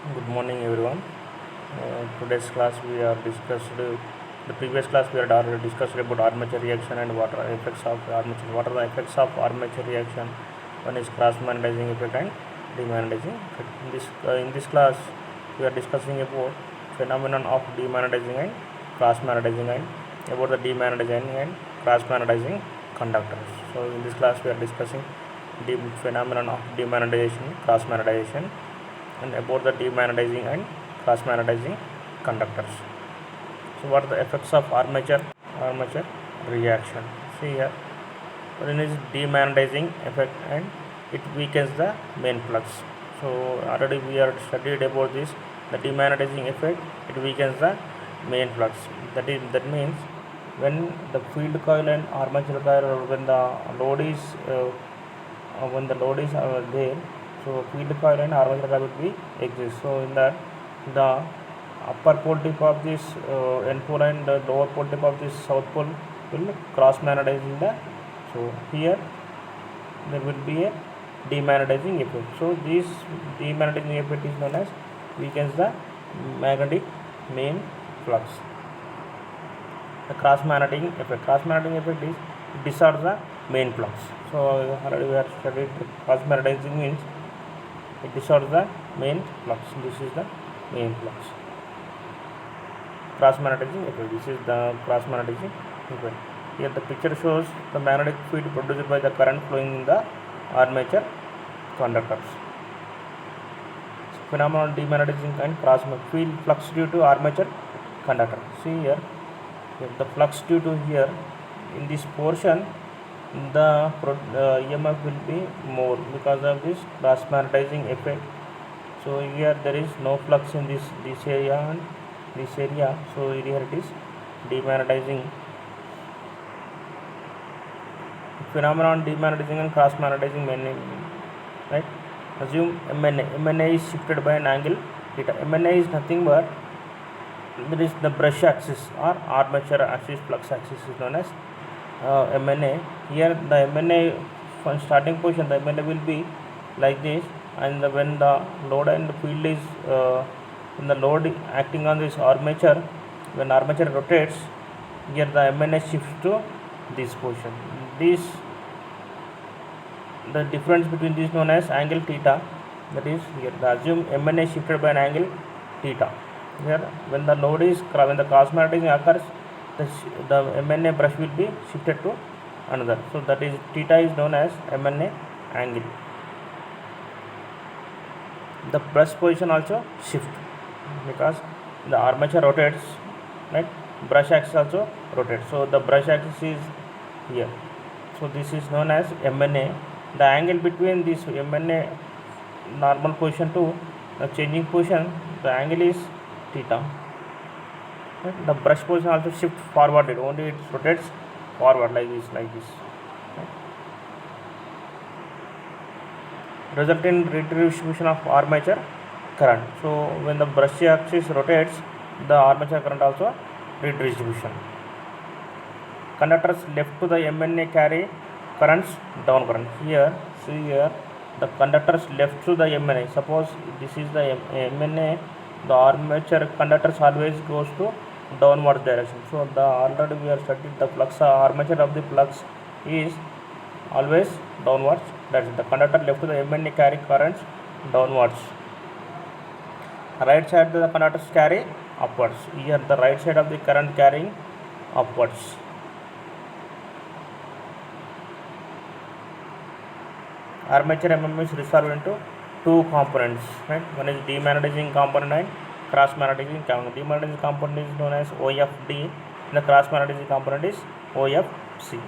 Good morning, everyone. Today's class we are discussed. The previous class we had already discussed about armature reaction and what are effects of armature. What are the effects of armature reaction? One is cross-magnetizing effect and demagnetizing effect. In this class, we are discussing about phenomenon of demagnetizing and cross-magnetizing and about the demagnetizing and cross-magnetizing conductors. So in this class, we are discussing the phenomenon of demagnetization, cross-magnetization, and about the demagnetizing and cross-magnetizing conductors. So what are the effects of armature reaction? See here, one is demagnetizing effect and it weakens the main flux. So already we are studied about this. The demagnetizing effect, it weakens the main flux. That means when the field coil and armature coil, or when the load is there, so field coil and armature coil will be exist. So in that, the upper pole tip of this N pole and the lower pole tip of this south pole will cross magnetize in the. So here there will be a demagnetizing effect. So this demagnetizing effect is known as weakens the magnetic main flux. The cross-magnetic effect is distorts the main flux. So already we have studied cross-magnetizing means it distorts the main flux. This is the main flux. Cross-magnetizing effect. This is the cross-magnetizing effect. Here the picture shows the magnetic field produced by the current flowing in the armature conductors. Phenomenon demagnetizing and cross-magnetic field flux due to armature conductor. See here. If the flux due to here in this portion, the EMF will be more because of this cross magnetizing effect. So here there is no flux in this area and this area, so here it is demagnetizing. Phenomenon demagnetizing and cross magnetizing, right? Assume MNA is shifted by an angle theta. MNA is nothing but there is the brush axis or armature axis, flux axis is known as MNA. Here the MNA from starting position, the MNA will be like this, and when the load and the field is when the load acting on this armature, when armature rotates, here the MNA shifts to this position. The difference between this known as angle theta. That is here the assume MNA shifted by an angle theta. Here when the load is when the cross magnetizing occurs, the MNA brush will be shifted to another. So that is theta is known as MNA angle. The brush position also shift because the armature rotates, right? Brush axis also rotates. So the brush axis is here. So this is known as MNA. The angle between this MNA normal position to the changing position, the angle is theta. Right? The brush position also shift forwarded, only it rotates forward like this. Right? Result in redistribution of armature current. So when the brush axis rotates, the armature current also redistribution. Conductors left to the MNA carry currents down current. Here, see here, the conductors left to the MNA. Suppose this is the MNA, the armature conductors always goes to downward direction. So the already we are studied the flux, armature of the flux is always downwards direction. The conductor left to the MNA carry currents downwards. Right side the conductors carry upwards. Here the right side of the current carrying upwards. Armature MMF is resolved into two components, right? One is demagnetizing component and cross magnetizing component. Demagnetizing component is known as OFD, and the cross magnetizing component is OFC.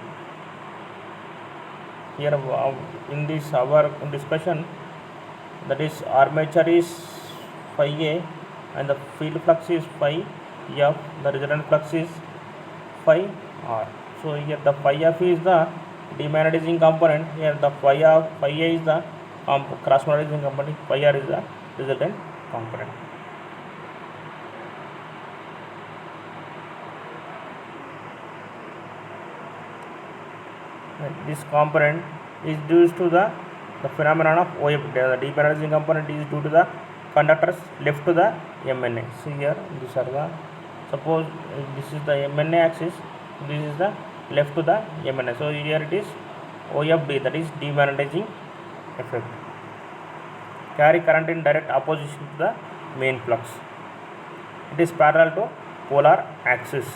Here in this our discussion, that is armature is phi A and the field flux is phi F, the resultant flux is phi R. So here the phi F is the demagnetizing component, here the phi A is the cross magnetizing component, phi R is the resultant component. This component is due to the phenomenon of OFD. The demagnetizing component is due to the conductors left to the MNA. See here, these are the, suppose this is the MNA axis, this is the left to the MNA. So here it is OFD, that is demagnetizing effect. Carry current in direct opposition to the main flux. It is parallel to polar axis.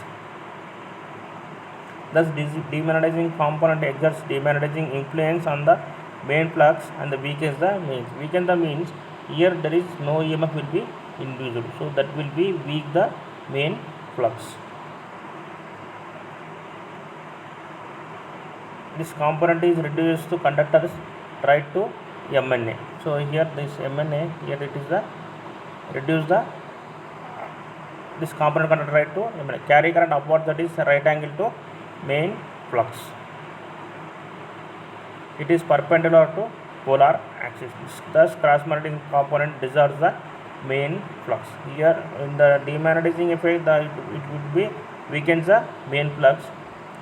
Thus, this demagnetizing component exerts demagnetizing influence on the main flux and weakens the means. Weaken the means, here there is no EMF will be induced, so that will be weak the main flux. This component is reduced to conductors right to MNA. So here this MNA, here it is the reduce the this component conductor right to MNA. Carry current upward, that is right angle to main flux. It is perpendicular to polar axis. Thus cross magnetic component distorts the main flux. Here in the demagnetizing effect, it would be weakens the main flux,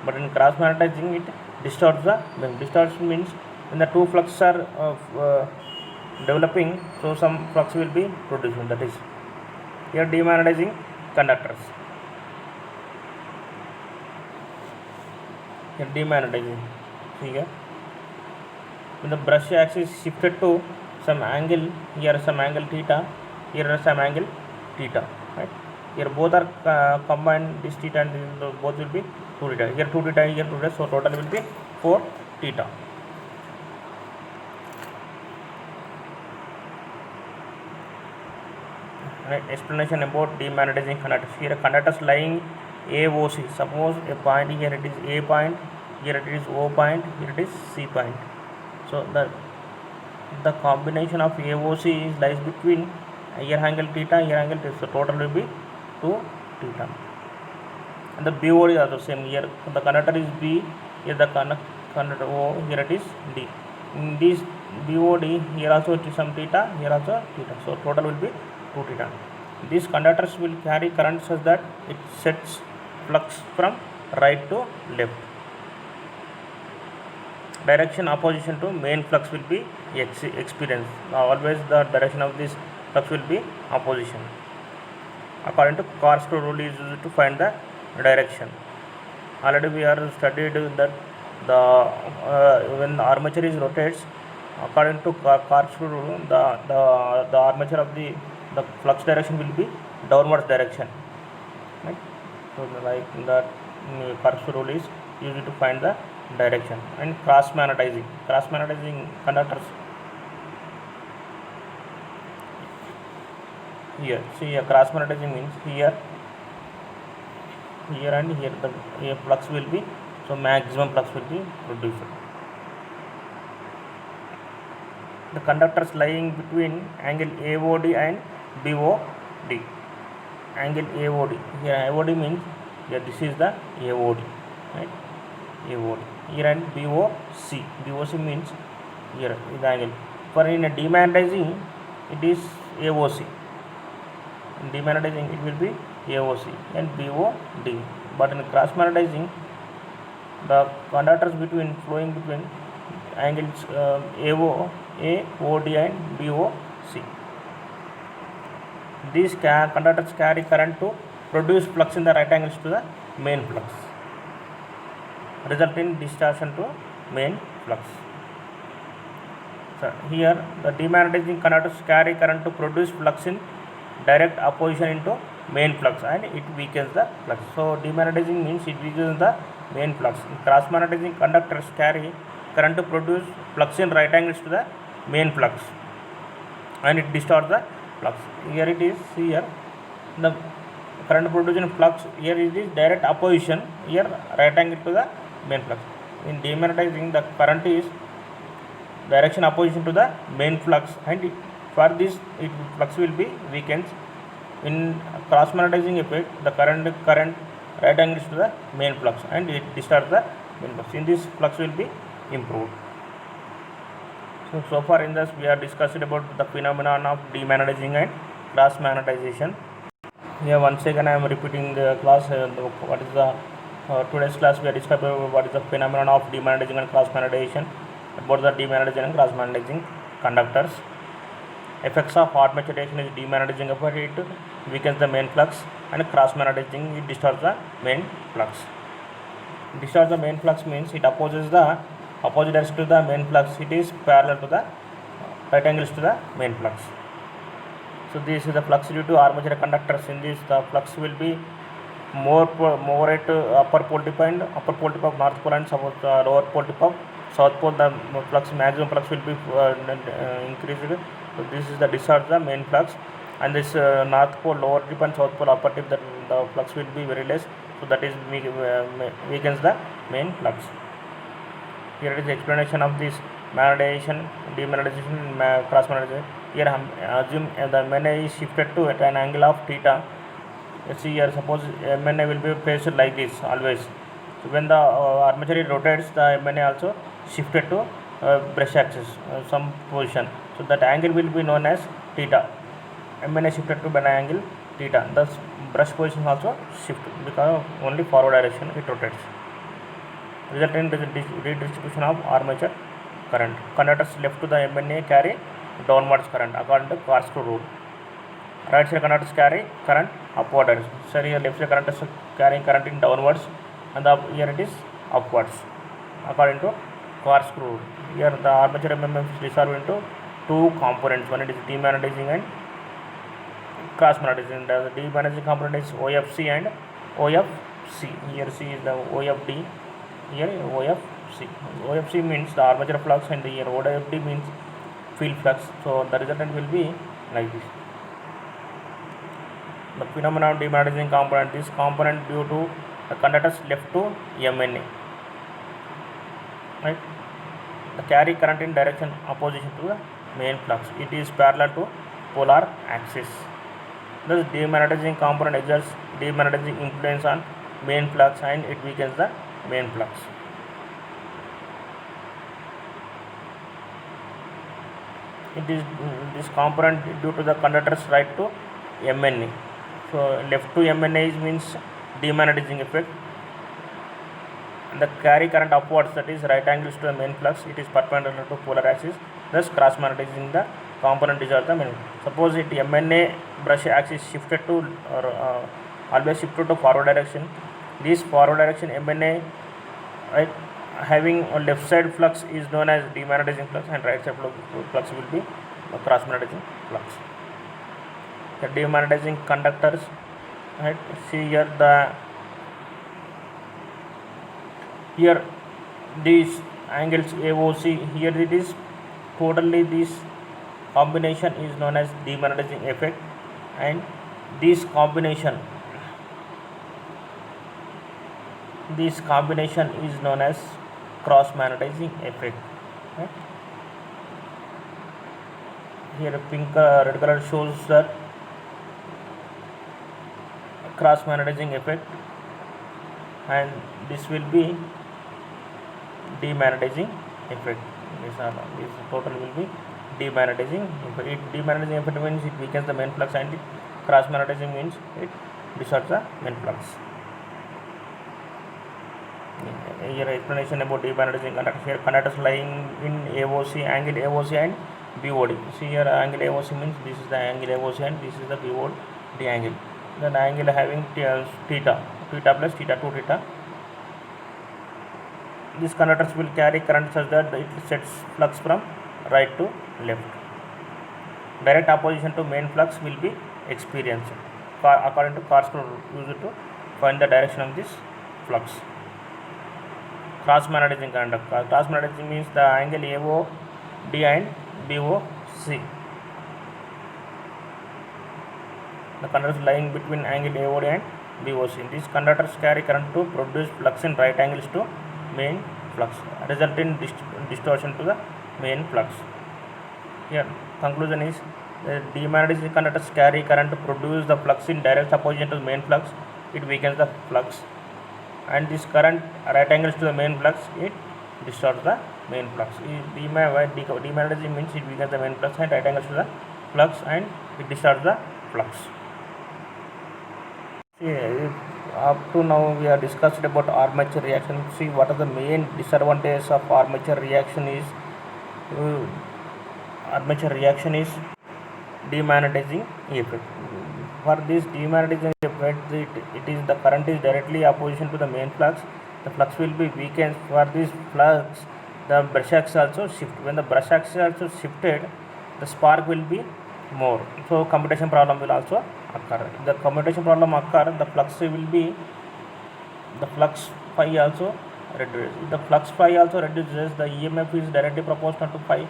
but in cross magnetizing it distorts the main. Distorts means when the two fluxes are developing, so some flux will be produced. That is here demagnetizing conductors. Here demagnetizing. See here, when the brush axis shifted to some angle, here some angle theta, here some angle theta, right? Here both are combined, this theta and this, both will be 2 theta. Here 2 theta, here 2 theta, so total will be 4 theta. Right, explanation about demagnetizing conductors. Here conductors lying AOC. Suppose a point, here it is A point, here it is O point, here it is C point. So the combination of AOC lies between here angle theta, here angle theta. So total will be 2 theta. And the BOD is also same. Here the conductor is B, here the conductor O, here it is D. In this BOD, here also it is some theta, here also theta. So total will be 2 theta. These conductors will carry current such that it sets flux from right to left. Direction opposition to main flux will be experienced. Always the direction of this flux will be opposition. According to corkscrew rule is used to find the direction. Already we are studied that when the armature is rotates, according to corkscrew rule, the armature of the flux direction will be downwards direction, right? So like that corkscrew rule is used to find the direction. And cross magnetizing conductors. Here see, a cross magnetizing means here and here the flux will be, so maximum flux will be produced. The conductors lying between angle AOD and BOD. Angle AOD, here AOD means here this is the AOD, right? AOD. Here and BOC. BOC means here is the angle. For in a demagnetizing it is AOC. In demagnetizing it will be AOC and BOD. But in cross magnetizing, the conductors flowing between angles AOD and BOC. These conductors carry current to produce flux in the right angles to the main flux, result in distortion to main flux. So here the demagnetizing conductors carry current to produce flux in direct opposition into main flux and it weakens the flux. So demagnetizing means it weakens the main flux. Cross magnetizing conductors carry current to produce flux in right angles to the main flux and it distorts the flux. Here it is, here the current produced in flux, here it is direct opposition, here right angle to the main flux. In demagnetizing, the current is direction opposition to the main flux and for this flux will be weakened. In cross magnetizing effect, the current right angles to the main flux and it distorts the main flux. In this flux will be improved. So far in this we are discussing about the phenomenon of demagnetizing and cross magnetization. Here once again I am repeating the class. What is the today's class we are discussing what is the phenomenon of demagnetizing and cross magnetization, about the demagnetizing and cross magnetizing conductors. Effects of armature reaction is demagnetizing effect, it weakens the main flux, and cross magnetizing, it distorts the main flux. Discharge the main flux means it opposes the opposite direction to the main flux. It is parallel to the right angles to the main flux. So this is the flux due to armature conductors. In this, the flux will be more at upper pole tip of north pole and lower pole tip of south pole. The flux, maximum flux will be increased. So this is the discharge the main flux, and this north pole lower tip and south pole upper tip, that the flux will be very less. So that is weakens the main flux. Here it is explanation of this magnetization, demagnetization, cross magnetization. Here assume the MNA is shifted to at an angle of theta. Let's see here, suppose MNA will be placed like this always. So when the armature rotates, the MNA also shifted to brush axis some position. So that angle will be known as theta. MNA shifted to an angle theta. Thus brush position also shift because only forward direction it rotates. Result in redistribution of armature current. Conductors left to the MNA carry downwards current according to corkscrew rule. Right side conductors carry current upward direction. So here left side conductors carrying current in downwards, and here it is upwards according to corkscrew rule. Here the armature MMF is resolved into two components. One it is demagnetizing and cross magnetizing. The demagnetizing component is OFC and OFC. Here C is the OFD. Here OFC. OFC means the armature flux, and here OFD means field flux. So the resultant will be like this. The phenomenon of demagnetizing component. This component due to the conductors left to MNA. Right. The carry current in direction opposition to the main flux. It is parallel to polar axis. Thus demagnetizing component exerts demagnetizing influence on main flux, and it weakens the main flux. It is this component due to the conductors right to MNA. So left to MNA means demagnetizing effect, and the carry current upwards, that is right angles to the main flux, it is perpendicular to polar axis, thus cross magnetizing the component is the main. Suppose it MNA brush axis shifted to always shifted to forward direction. This forward direction MNA, right, having a left side flux is known as demagnetizing flux, and right side flux will be cross magnetizing flux. The demagnetizing conductors, right, see here here these angles AOC, here it is totally this combination is known as demagnetizing effect, and this combination is known as cross magnetizing effect. Right? Here pink red color shows that cross magnetizing effect, and this will be demagnetizing effect. This total will be demagnetizing effect. Demagnetizing effect means it weakens the main flux, and cross magnetizing means it distorts the main flux. Here explanation about demagnetizing conductors. Here conductors lying in AOC, angle AOC and BOD. See here angle AOC means this is the angle AOC and this is the BOD angle. Then angle having theta plus theta 2 theta. These conductors will carry current such that it sets flux from right to left. Direct opposition to main flux will be experienced according to corkscrew rule, used to find the direction of this flux. Cross magnetizing conductor. Cross magnetizing means the angle AOD and BOC. The conductors lying between angle AOD and BOC. These conductors carry current to produce flux in right angles to main flux, result in distortion to the main flux. Here conclusion is the demagnetizing conductors carry current to produce the flux in direct opposition to the main flux. It weakens the flux, and this current right angles to the main flux, it distorts the main flux. Demagnetizing means it weakens the main flux and right angles to the flux, and it distorts the flux. See, up to now we have discussed about armature reaction. See what are the main disadvantages of armature reaction is demagnetizing effect. For this demagnetizing effect, it is the current is directly opposition to the main flux. The flux will be weakened. For this flux, the brush axis also shift. When the brush axis also shifted, the spark will be more. So commutation problem will also occur. The commutation problem occur, the flux will be, the flux phi also reduces. If the flux phi also reduces, the EMF is directly proportional to phi.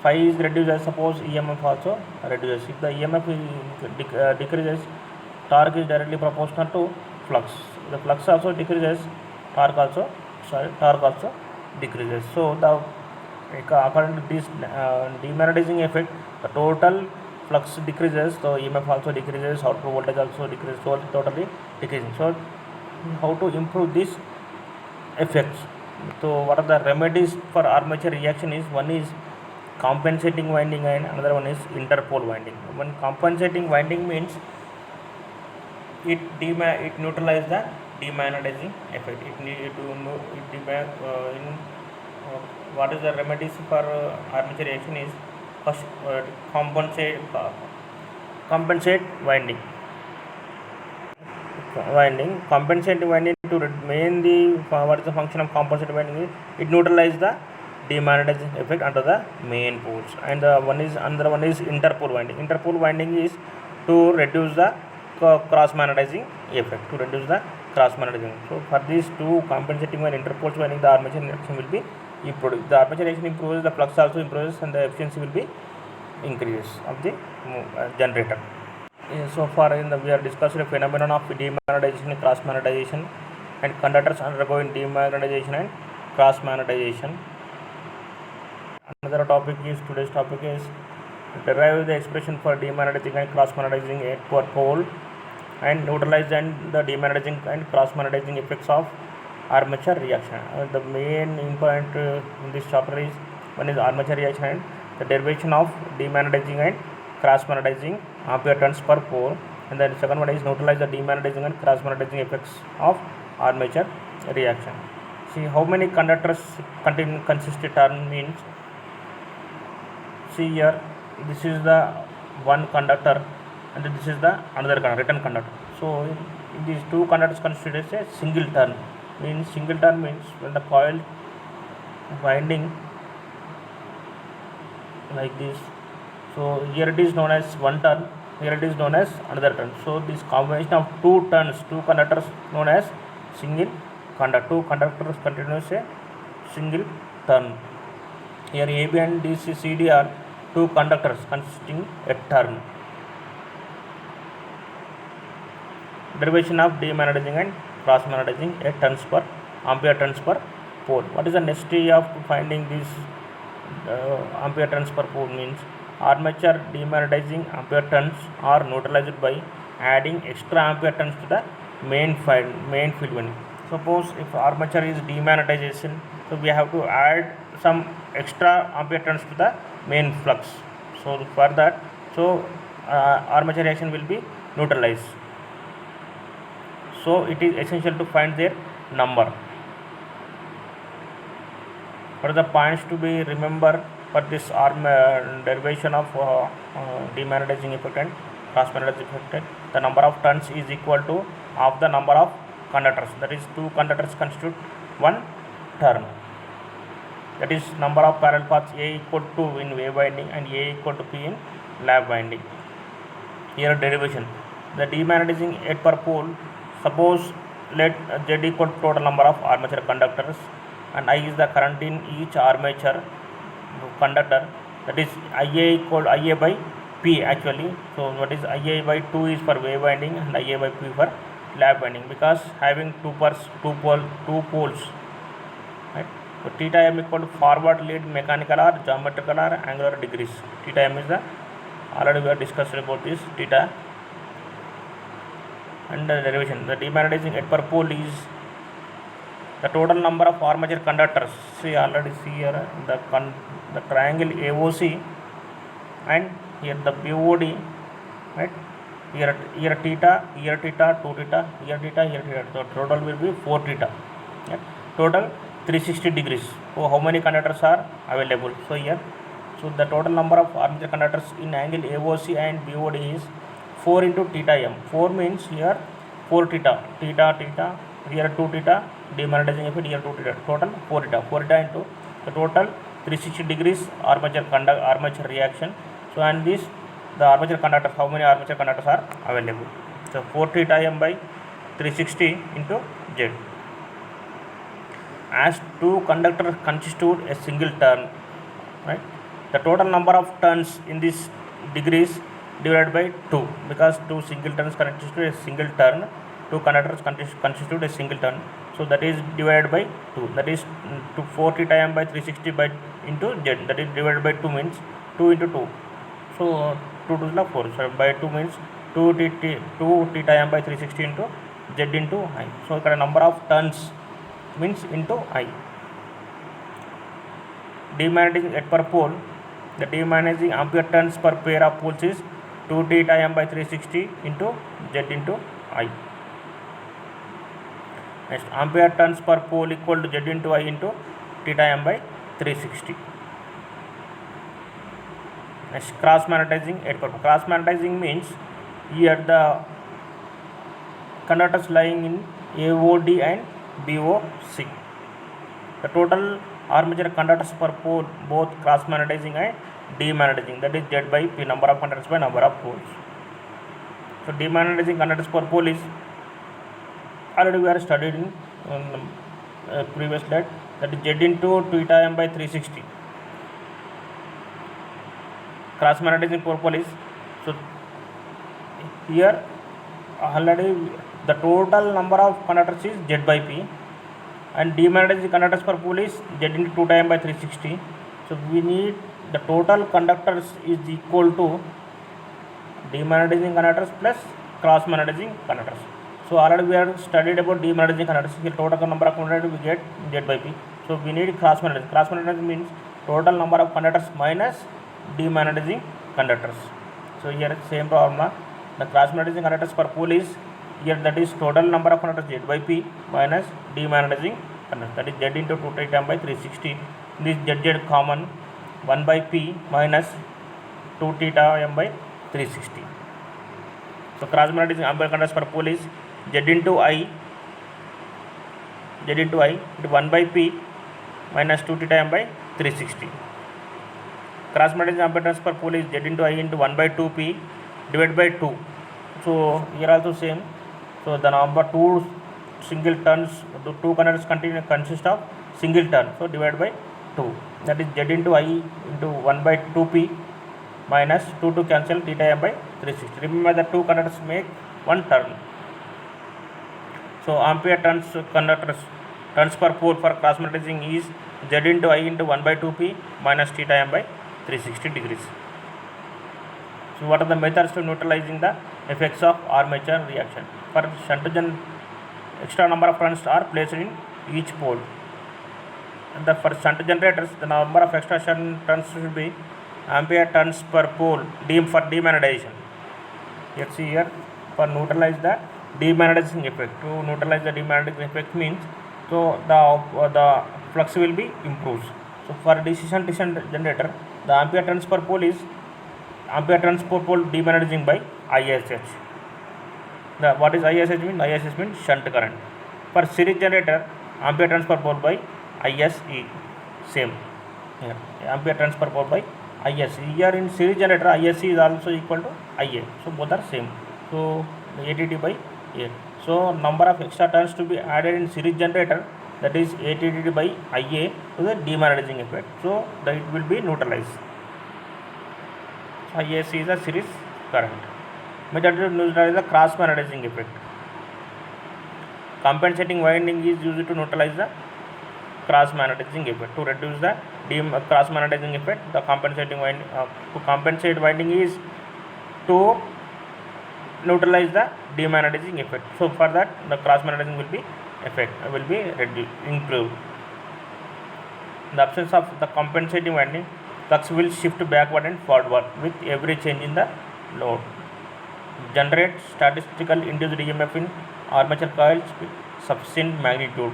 Phi is reduced, suppose EMF also reduces. If the EMF is decreases, torque is directly proportional to flux. The flux also decreases, torque also decreases. So the according to this demagnetizing effect, the total flux decreases, so EMF also decreases, output voltage also decreases, so totally decreasing. So how to improve this effects? So what are the remedies for armature reaction is, one is compensating winding and another one is interpole winding. When compensating winding means it neutralizes the demagnetizing effect. What is the remedies for armature reaction is, first compensate winding. Compensating winding to mainly, what is the function of compensating winding is, it neutralizes the demagnetizing effect under the main poles. And another one is interpole winding. Interpole winding is to reduce the cross magnetizing effect, So for these two, compensating and interpole winding, the armature reaction will be improved. The armature reaction improves, the flux also improves, and the efficiency will be increases of the generator. So far we are discussing the phenomenon of demagnetization, cross magnetization, and conductors undergoing demagnetization and cross magnetization. Another topic is, today's topic is, derive the expression for demagnetizing and cross magnetizing at per pole, and neutralize and the demagnetizing and cross magnetizing effects of armature reaction. The main important in this chapter is, one is armature reaction and the derivation of demagnetizing and cross magnetizing ampere turns per pole, and then second one is neutralize the demagnetizing and cross magnetizing effects of armature reaction. See how many conductors contain consistent turn means, see here, this is the one conductor and this is the another return conductor. So in these two conductors considered as a single turn. Single turn means when the coil winding like this, so here it is known as one turn, here it is known as another turn. So this combination of two turns, two conductors known as single conductor. Two conductors continues a single turn. Here AB and DC CD are two conductors consisting a turn. Derivation of demagnetizing and cross magnetizing at turns per ampere turns per pole. What is the necessity of finding this ampere turns per pole means, armature demagnetizing ampere turns are neutralized by adding extra ampere turns to the main field winding. Suppose if armature is demagnetization, so we have to add some extra ampere turns to the main flux. So for that, so armature reaction will be neutralized. So it is essential to find their number. What are the points to be remembered for this derivation of demagnetizing effect and cross magnetizing effect? The number of turns is equal to half the number of conductors. That is, two conductors constitute one turn. That is, number of parallel paths A equal to in wave winding and A equal to P in lap winding. Here derivation, the demagnetizing at per pole, suppose let Z equal to total number of armature conductors and I is the current in each armature conductor, that is IA by P actually. So what is IA by 2 is for wave winding and IA by P for lap winding, because having two poles, right? So theta m equal to forward lead mechanical or geometrical or angular degrees. Theta m is the, already we have discussed about this theta. And the derivation, the demagnetizing at per pole is the total number of armature conductors. See, already see here the triangle AOC and here the BOD, right? Here theta, 2 theta, here theta. So total will be 4 theta. Right? Total 360 degrees. So how many conductors are available? So here, So the total number of armature conductors in angle AOC and BOD is 4 into theta m. 4 means here 4 theta, here 2 theta, demagnetizing effect here 2 theta, total 4 theta into the total 360 degrees armature reaction. So and this the armature conductors, how many armature conductors are available? So 4 theta m by 360 into Z. As two conductors constitute a single turn, right? The total number of turns in this degrees divided by 2, because two single turns constitute a single turn, two conductors constitute a single turn, so that is divided by 2, that is 4 theta m by 360 by into Z, that is divided by 2 means 2 into 2, so 2 to the 4, so by 2 means 2 theta m by 360 into Z into I. So ఇక్కడ number of turns means into I. Demagnetizing at per pole, the demagnetizing ampere turns per pair of poles is 2 theta m by 360 into Z into I. Next, ampere turns per pole equal to Z into I into theta m by 360. Next, cross magnetizing at per pole. Cross magnetizing means here the conductors lying in AOD and BOC. The total armature conductors per pole, both cross magnetizing and demagnetizing, that is Z by P, number of conductors by number of poles. So demagnetizing conductors per pole is already we are studied in previous slide, that is Z into theta m by 360. Cross magnetizing per pole is, so here already the total number of conductors is Z by P, and demagnetizing conductors per pole is Z into 2 m by 360. So we need the total conductors is equal to demagnetizing conductors plus cross magnetizing conductors. So already we have studied about demagnetizing conductors. Here total number of conductors we get Z by P. So we need cross magnetizing. Cross magnetizing means total number of conductors minus demagnetizing conductors. So here same formula. The cross magnetizing conductors per pole is here, that is total number of conductors Z by P minus demagnetizing conductors, that is Z into 2 theta m by 360. This ZZ common, 1 by P minus 2 theta m by 360. So cross magnetizing ampere conductors per pole is Z into I into 1 by P minus 2 theta m by 360. Cross magnetizing ampere conductors per pole is Z into I into 1 by 2 P divided by 2. So here also same. So the number 2 single turns, the 2 conductors consist of single turn, so divided by 2, that is Z into I into 1 by 2P minus 2 to cancel theta m by 360. Remember the 2 conductors make 1 turn. So ampere turns per pole for cross magnetizing is Z into I into 1 by 2P minus theta m by 360 degrees. So what are the methods to neutralizing the effects of armature reaction? For shunt extra number of turns are placed in each pole. And for shunt generators, the number of extra shunt turns should be ampere turns per pole for demagnetization. Let's see here, for neutralize the demagnetizing effect. To neutralize the demagnetizing effect means, so the flux will be improved. So for DC shunt generator, the ampere turns per pole is ampere turns per pole demagnetizing by ISH. What is ISH mean? ISH means shunt current. For series generator, ampere turns per pole by ISE, same here, ampere turns per pole by ISE. Here in series generator, ISE is also equal to IA, so both are same. So ATT by A. So number of extra turns to be added in series generator, that is ATT by IA to the demagnetizing effect, so that it will be neutralized. ISE is a series current. Method to neutralize the cross magnetizing effect. Compensating winding is used to neutralize the cross magnetizing effect. To reduce the cross magnetizing effect, the compensating winding to compensate winding is to neutralize the demagnetizing effect. So for that, the cross magnetizing will be improved. In the absence of the compensating winding, flux will shift backward and forward with every change in the load. Generate statistical induced EMF in armature coils with sufficient magnitude.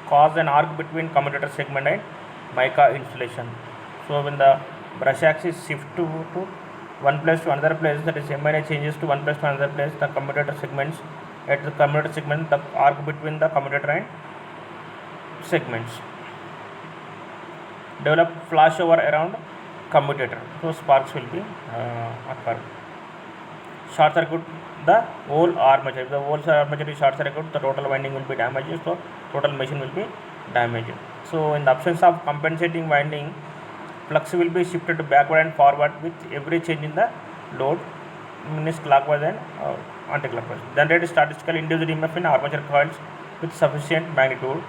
Cause an arc between commutator segment and mica insulation. So when the brush axis shift to one place to another place, that is MNA changes to one place to another place, the commutator segments, at the commutator segment, the arc between the commutator and segments develop flashover around commutator, so sparks will be occur. Short circuit the whole armature. If the whole armature is short circuit, the total winding will be damaged, so total machine will be damaged. So in the absence of compensating winding, flux will be shifted backward and forward with every change in the load, means clockwise and anti-clockwise. Generate statistically induced EMF in armature coils with sufficient magnitude,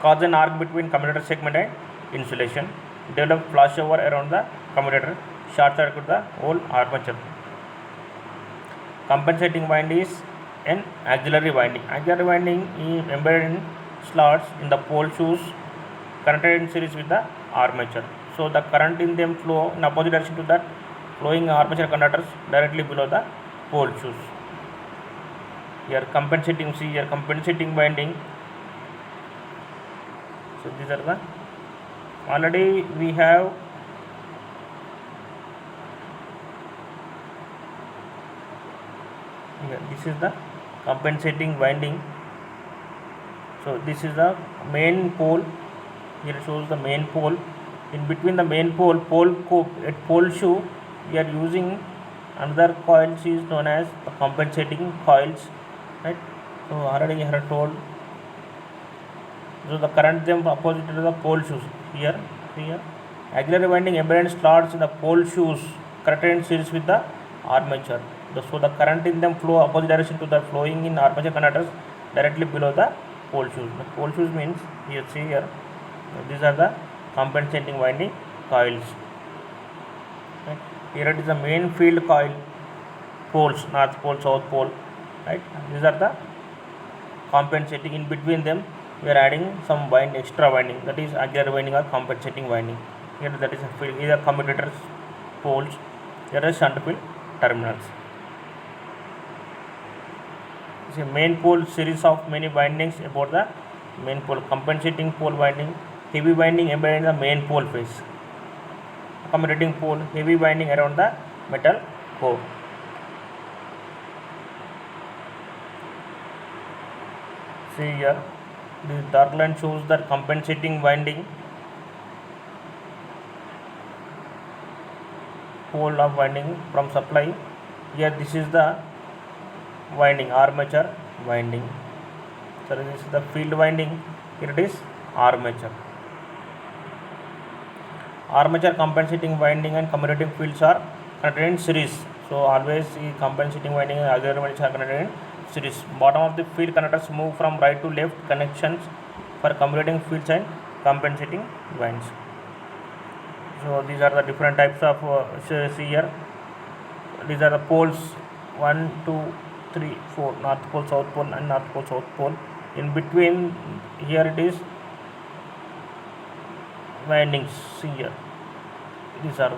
cause an arc between commutator segment and insulation, develop flashover around the commutator, short circuit the whole armature. Compensating winding is an auxiliary winding. Auxiliary winding is embedded in slots in the pole shoes connected in series with the armature. So the current in them flow in opposite direction to that flowing armature conductors directly below the pole shoes. Here compensating, see here compensating winding. So these are the, already we have here, this is the compensating winding. So this is the main pole. Here it shows the main pole. In between the main pole, pole shoe, we are using another coils is known as the compensating coils, right? So already I have told. So the current them opposite to the pole shoes. Here auxiliary winding embedded slots in the pole shoes connected in series with the armature. So the current in them flow opposite direction to the flowing in armature conductors directly below the pole shoes. The pole shoes means you see here, these are the compensating winding coils. Right? Here it is the main field coil, poles, north pole, south pole. Right? These are the compensating. In between them, we are adding some extra winding, that is auxiliary winding or compensating winding. Here that is either commutators, poles, here are shunt field terminals. This is main pole series of many windings about the main pole. Compensating pole winding, heavy winding embedded in the main pole face. Accommodating pole, heavy winding around the metal core. See here, the dark line shows that compensating winding pole of winding from supply. Here this is the winding, armature winding. So this is the field winding. Here it is armature. Armature compensating winding and commutating fields are connected in series. So always the compensating winding and auxiliary windings are connected in series. Bottom of the field connectors move from right to left connections for commutating fields and compensating winds. So these are the different types of see here. These are the poles 1, 2, 3, 4, north pole, south pole and north pole, south pole. In between here it is windings. See here, these are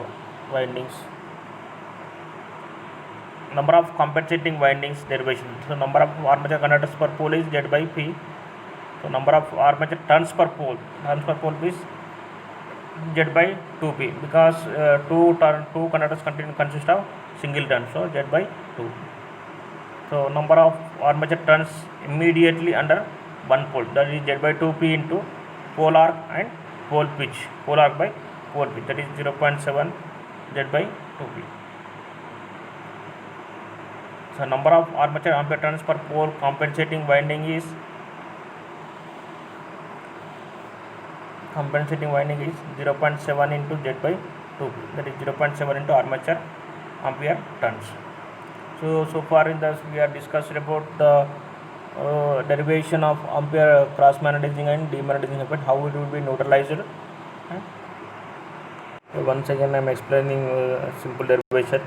windings. Number of compensating windings derivation. So number of armature conductors per pole is Z by P. So number of armature turns per pole is Z by 2P, because two conductors consist of single turn, so Z by 2. So number of armature turns immediately under one pole, that is Z by 2P into pole arc and pole pitch, pole arc by pole pitch, that is 0.7 Z by 2P. So number of armature ampere turns per pole compensating winding is 0.7 into Z by 2P, that is 0.7 into armature ampere turns. So far in this we have discussed about the derivation of ampere cross magnetizing and demagnetizing effect, how it will be neutralized. Once again I am explaining simple derivation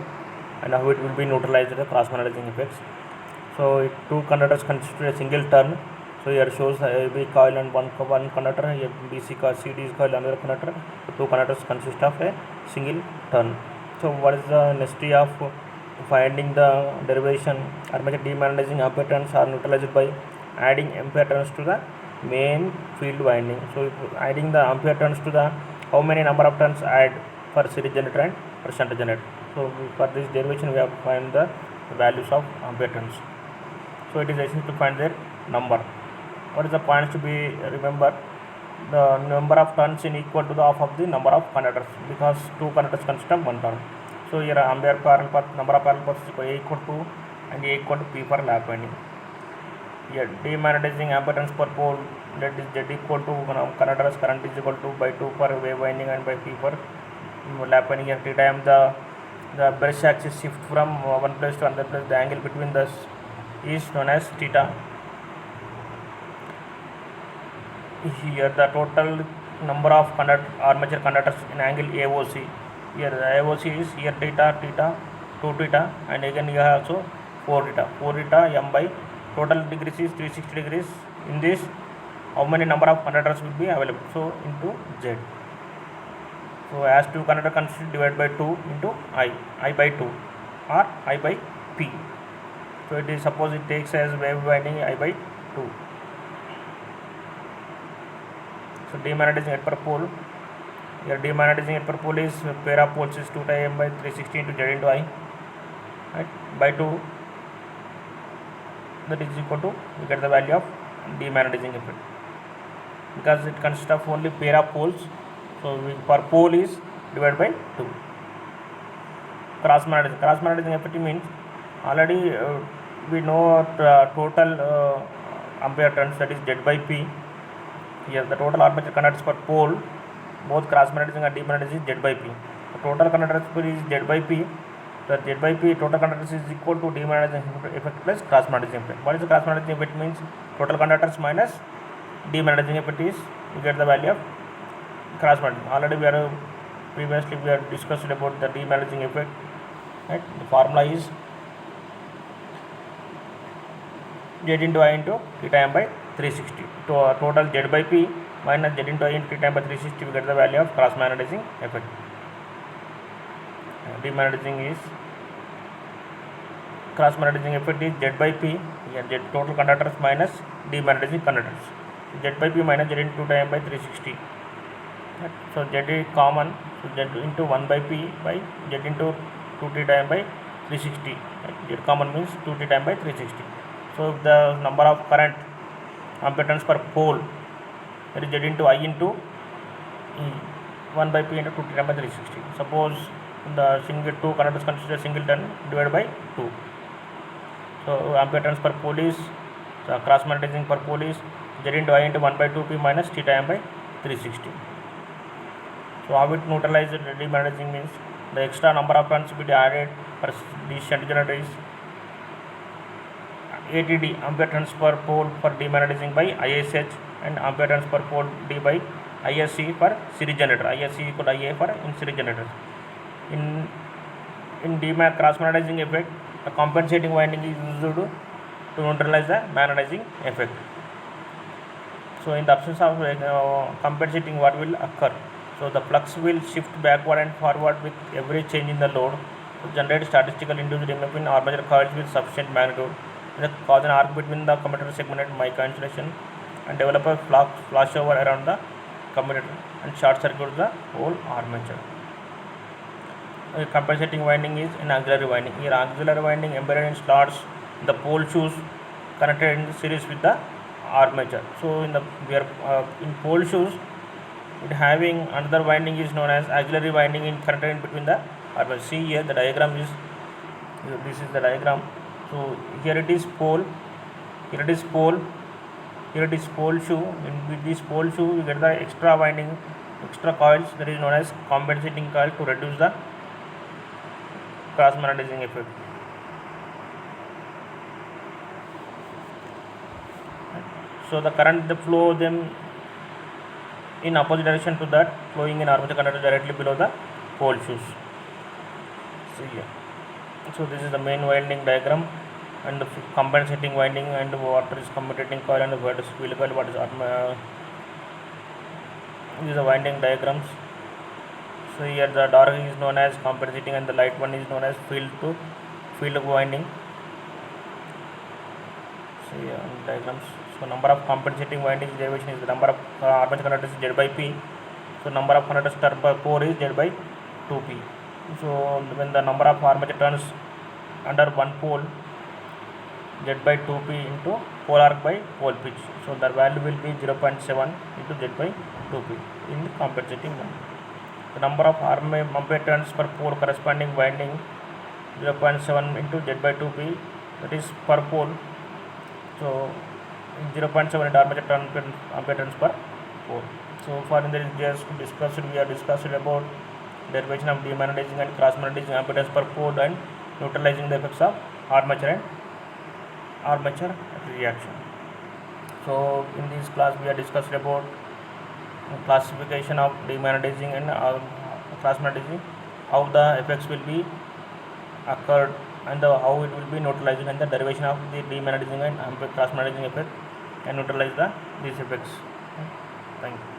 and how it will be neutralized, the cross magnetizing effects. So two conductors constitute a single turn. So here shows a AB coil and one conductor, here BC coil, CD coil another conductor. The two conductors consist of a single turn. So what is the necessity of finding the derivation? Armature demagnetizing ampere turns are neutralized by adding ampere turns to the main field winding. So if adding the ampere turns to the how many number of turns add for series generator and for shunt generator. So for this derivation we have to find the values of ampere turns. So it is essential to find their number. What is the points to be remember? The number of turns is equal to the half of the number of conductors, because two conductors consist of one turn. So here ampere parallel path, number of parallel paths is A equal to and A equal to P for lap winding. Here demagnetizing ampere turns per pole, that is Z equal to conductors current is equal to by 2 for wave winding and by P for lap winding. Every time the brush axis shift from one place to another place, the angle between the is known as theta. Here the total number of armature conductors in angle AOC. Here the AOC is here theta, 2 theta, and again here also 4 theta m by total degrees is 360 degrees. In this, how many number of conductors will be available? So into Z. So as 2 conductor consist divided by 2 into I by 2 or I by P. So it is, suppose it takes as wave winding I by 2. So demagnetizing at per pole. Here demagnetizing at per pole is pair of poles is 2 m by 360 into Z into I, right, by 2. That is equal to, we get the value of demagnetizing effect, because it consists of only pair of poles. So per pole is divided by 2. Cross magnetizing effect means already we know total ampere turns, that is Z by P. Here the total armature conductors per pole, both cross magnetizing and demagnetizing, Z by P. The total conductors per is Z by P. The Z by P total conductors is equal to demagnetizing effect plus cross magnetizing effect. What is the cross magnetizing effect? Means total conductors minus demagnetizing effect is, we get the value of cross magnetizing. Already previously we have discussed about the demagnetizing effect, right? The formula is Z into I into theta m by 360. Total Z by P minus Z into I into theta m by 360, we get the value of cross magnetizing effect. Demagnetizing is, cross magnetizing effect is Z by P, here Z total conductors minus demagnetizing conductors. Z by P minus Z into theta m by 360. Right. So Z is common, so Z into 1 by P by Z into 2 theta m by 360. Right. Z common means 2 theta m by 360. So if the number of current ampere turns per pole, that is Z into I into 1 by P into 2 theta m by 360. Suppose the single 2 conductors consider single turn divided by 2. So ampere turns per pole is, cross magnetizing per pole is Z into I into 1 by 2 P minus theta m by 360. So how it neutralizes demagnetizing means the extra number of turns will be added for the shunt generator is ATD, ampere turns per pole for demagnetizing by ISH, and ampere turns per pole D by ISC for series generator. ISC equal to IA for in series generator. In cross magnetizing effect, the compensating winding is used to neutralize the magnetizing effect. So in the absence of compensating, what will occur? So the flux will shift backward and forward with every change in the load to generate statistical induced EMF in armature coils with sufficient magnitude, cause an arc between the commutator segment and mica insulation, and develop a flashover around the commutator and short circuit the whole armature. Compensating winding is an auxiliary winding. Here auxiliary winding embedded in slots in the pole shoes connected in series with the armature. So in pole shoes, it having another winding is known as auxiliary winding in connected in between the armature. See here the diagram is, this is the diagram. So here it is pole, here it is pole, here it is pole shoe. With this pole shoe you get the extra winding, extra coils, that is known as compensating coil, to reduce the cross magnetizing effect. So the current flow them in opposite direction to that flowing in armature conductor directly below the pole shoes. See here. So this is the main winding diagram, and the compensating winding, and what is commutating coil, and what is field coil, what is these are the winding diagrams. So here the dark is known as compensating and the light one is known as field winding. So here diagrams. So number of compensating windings derivation is the number of armature conductors Z by P. So number of conductors turn per pole is Z by 2p. So when the number of armature turns under one pole, Z by 2p into pole arc by pole pitch. So the value will be 0.7 into Z by 2p in the compensating one. The number of armature turns per pole corresponding winding 0.7 into Z by 2p, that is per pole. So 0.7 into armature turns per pole. So for in this we are discussed about derivation of demagnetizing and cross magnetizing impedance per pole and neutralizing the effects of armature reaction. So in this class we are discussed about classification of demagnetizing and cross magnetizing, how the effects will be occurred and how it will be neutralizing, and the derivation of the demagnetizing and cross magnetizing effect and neutralize these effects. Thank you.